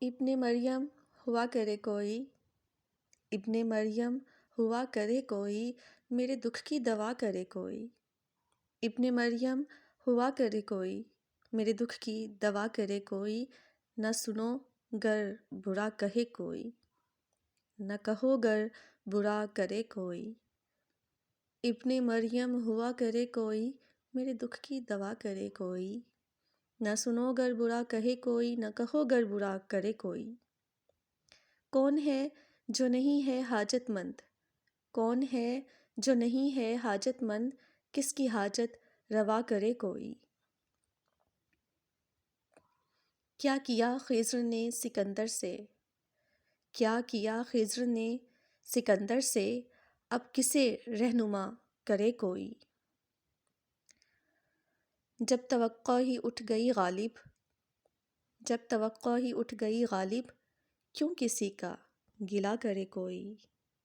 ابن مریم ہوا کرے کوئی، ابن مریم ہوا کرے کوئی، میرے دکھ کی دوا کرے کوئی۔ ابن مریم ہوا کرے کوئی، میرے دکھ کی دوا کرے کوئی، نہ سنو گر برا کہے کوئی، نہ کہو گر برا کرے کوئی۔ ابن مریم ہوا کرے کوئی، میرے دکھ کی دوا کرے کوئی، نہ سنو گر برا کہے کوئی، نہ کہو گر برا کرے کوئی۔ کون ہے جو نہیں ہے حاجت مند، کون ہے جو نہیں ہے حاجت مند، کس کی حاجت روا کرے کوئی۔ کیا کیا خضر نے سکندر سے، کیا کیا خضر نے سکندر سے، اب کسے رہنما کرے کوئی۔ جب توقع ہی اٹھ گئی غالب، جب توقع ہی اٹھ گئی غالب، کیوں کسی کا گلہ کرے کوئی۔